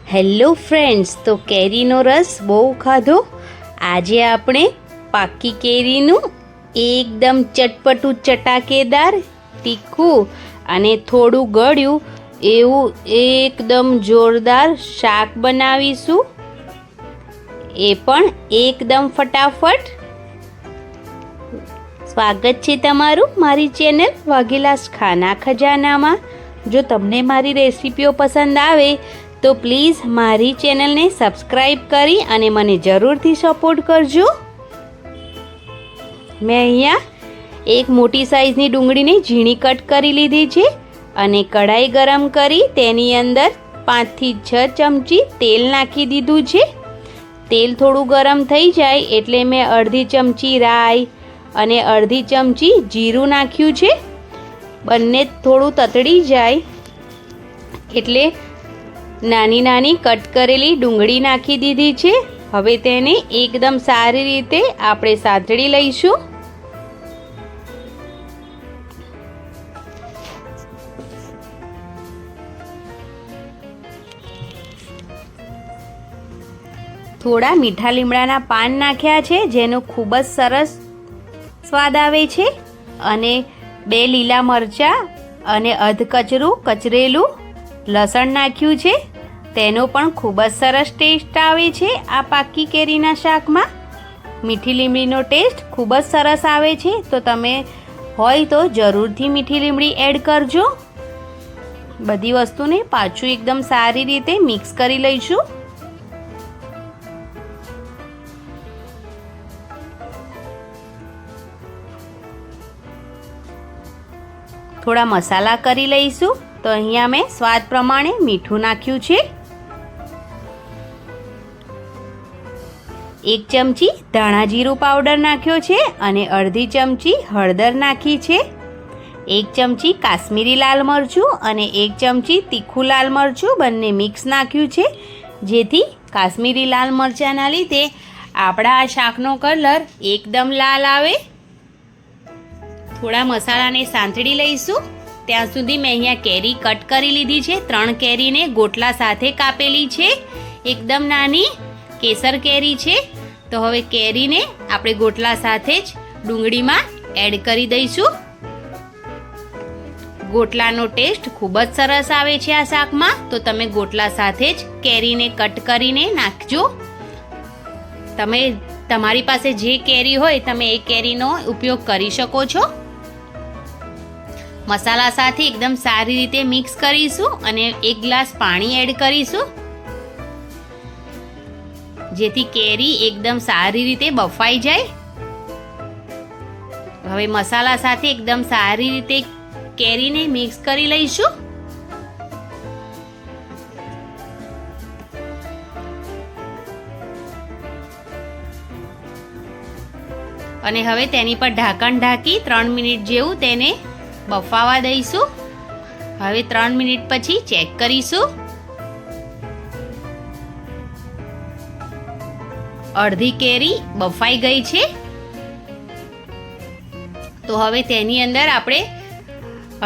Hello friends, તો કેરીનો રસ બહુ ખાધો. આજે આપણે પાકી કેરીનું એકદમ ચટપટું, ચટાકેદાર, તીખું અને થોડું ગળ્યું એવું એકદમ જોરદાર શાક બનાવીશું. એ પણ એકદમ ફટાફટ. સ્વાગત છે તમારું મારી ચેનલ વાઘેલાસ ખાના ખજાનામાં. જો તમને મારી રેસીપીઓ પસંદ આવે તો પ્લીઝ મારી ચેનલને સબસ્ક્રાઈબ કરી અને મને જરૂરથી સપોર્ટ કરજો. મેં અહીંયા એક મોટી સાઈઝની ડુંગળીને ઝીણી કટ કરી લીધી છે અને કઢાઈ ગરમ કરી તેની અંદર 5 થી 6 ચમચી તેલ નાખી દીધું છે. તેલ થોડું ગરમ થઈ જાય એટલે મેં અડધી ચમચી રાઈ અને અડધી ચમચી જીરું નાખ્યું છે. બંને થોડું તતડી જાય એટલે નાની નાની કટ કરેલી ડુંગળી નાખી દીધી છે. હવે તેને એકદમ સારી રીતે આપણે સાંતળી લઈશું. થોડા મીઠા લીમડાના પાન નાખ્યા છે જેનો ખૂબ જ સરસ સ્વાદ આવે છે. અને 2 લીલા મરચાં અને કચરેલું લસણ નાખ્યું છે. તેનો પણ ખૂબ જ સરસ ટેસ્ટ આવે છે. આ પાકી કેરીના શાકમાં મીઠી લીમડીનો ટેસ્ટ ખૂબ જ સરસ આવે છે, તો તમે હોય તો જરૂરથી મીઠી લીમડી એડ કરજો. બધી વસ્તુને પાછું એકદમ સારી રીતે મિક્સ કરી લઈશું. થોડા મસાલા કરી લઈશું. તો અહીંયા મેં સ્વાદ પ્રમાણે મીઠું નાખ્યું છે. 1 ચમચી ધાણા જીરું પાવડર નાખ્યો છે અને અડધી ચમચી હળદર નાખી છે. 1 ચમચી કાશ્મીરી લાલ મરચું અને 1 ચમચી તીખું લાલ મરચું બંને મિક્સ નાખ્યું છે, જેથી કાશ્મીરી લાલ મરચાંના લીધે આપણા આ શાકનો કલર એકદમ લાલ આવે. થોડા મસાલાને સાંતળી લઈશું. ત્યાં સુધી મેં અહીંયા કેરી કટ કરી લીધી છે. 3 કેરીને ગોટલા સાથે કાપેલી છે. એકદમ નાની કેસર કેરી છે. તો હવે કેરીને આપણે ગોટલા સાથે જ ડુંગળીમાં એડ કરી દઈશું. ગોટલાનો ટેસ્ટ ખૂબ જ સરસ આવે છે આ શાકમાં, તો તમે ગોટલા સાથે જ કેરીને કટ કરીને નાખજો. તમે તમારી પાસે જે કેરી હોય તમે એ કેરીનો ઉપયોગ કરી શકો છો. મસાલા સાથે એકદમ સારી રીતે મિક્સ કરીશું અને 1 ગ્લાસ પાણી એડ કરીશું, જેથી કેરી એકદમ સારી રીતે બફાઈ જાય. હવે મસાલા સાથે એકદમ સારી રીતે કેરીને મિક્સ કરી લઈશું. અને હવે તેની પર ઢાંકણ ઢાંકી 3 મિનિટ જેવું તેને બફાવા દઈશું. હવે 3 મિનિટ પછી ચેક કરીશું. અડધી કેરી બફાઈ ગઈ છે. તો હવે તેની અંદર આપણે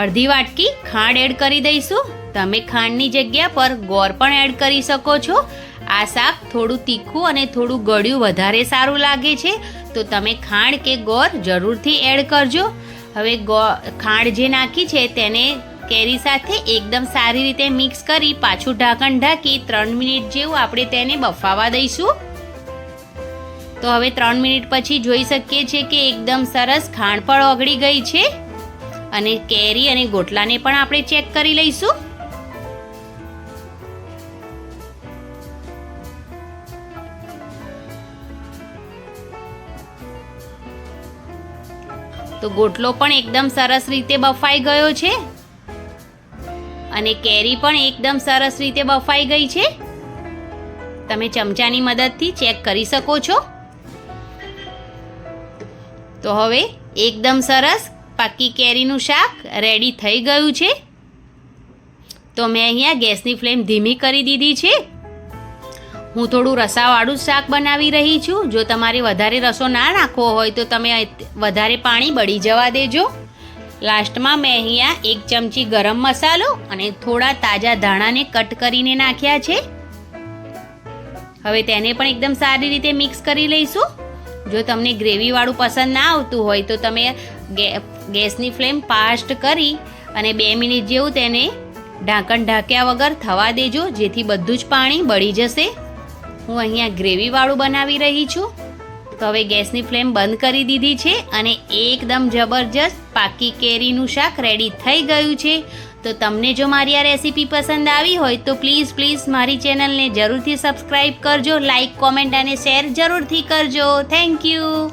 અડધી વાટકી ખાંડ એડ કરી દઈશું. તમે ખાંડની જગ્યા પર ગોળ પણ એડ કરી શકો છો. આ શાક થોડું તીખું અને થોડું ગળ્યું વધારે સારું લાગે છે, તો તમે ખાંડ કે ગોળ જરૂરથી એડ કરજો. હવે ખાંડ જે નાખી છે તેને કેરી સાથે એકદમ સારી રીતે મિક્સ કરી પાછું ઢાંકણ ઢાંકી 3 મિનિટ જેવું આપણે તેને બફાવા દઈશું. તો હવે 3 મિનિટ પછી જોઈ શકીએ છીએ કે એકદમ સરસ ખાંડ પણ ઓગળી ગઈ છે. અને કેરી અને ગોટલાને પણ આપણે ચેક કરી લઈશું. તો ગોટલો પણ એકદમ સરસ રીતે બફાઈ ગયો છે અને કેરી પણ એકદમ સરસ રીતે બફાઈ ગઈ છે. તમે ચમચાની મદદથી ચેક કરી શકો છો. તો હવે એકદમ સરસ પાકી કેરીનું શાક રેડી થઈ ગયું છે. તો મેં અહીંયા ગેસની ફ્લેમ ધીમી કરી દીધી છે. હું થોડું રસાવાળું શાક બનાવી રહી છું. જો તમારે વધારે રસો ના નાખવો હોય તો તમે વધારે પાણી બળી જવા દેજો. લાસ્ટમાં મેં અહીંયા 1 ચમચી ગરમ મસાલો અને થોડા તાજા ધાણાને કટ કરીને નાખ્યા છે. હવે તેને પણ એકદમ સારી રીતે મિક્સ કરી લઈશું. જો તમને ગ્રેવીવાળું પસંદ ના આવતું હોય તો તમે ગેસની ફ્લેમ ફાસ્ટ કરી અને 2 મિનિટ જેવું તેને ઢાંકણ ઢાંક્યા વગર થવા દેજો, જેથી બધું જ પાણી બળી જશે. હું અહીંયા ગ્રેવીવાળું બનાવી રહી છું. તો હવે ગેસની ફ્લેમ બંધ કરી દીધી છે અને એકદમ જબરજસ્ત પાકી કેરીનું શાક રેડી થઈ ગયું છે. તો તમને જો મારી આ રેસીપી પસંદ આવી હોય તો પ્લીઝ મારી ચેનલને જરૂરથી સબસ્ક્રાઈબ કરજો, લાઈક, કોમેન્ટ અને શેર જરૂરથી કરજો. Thank you.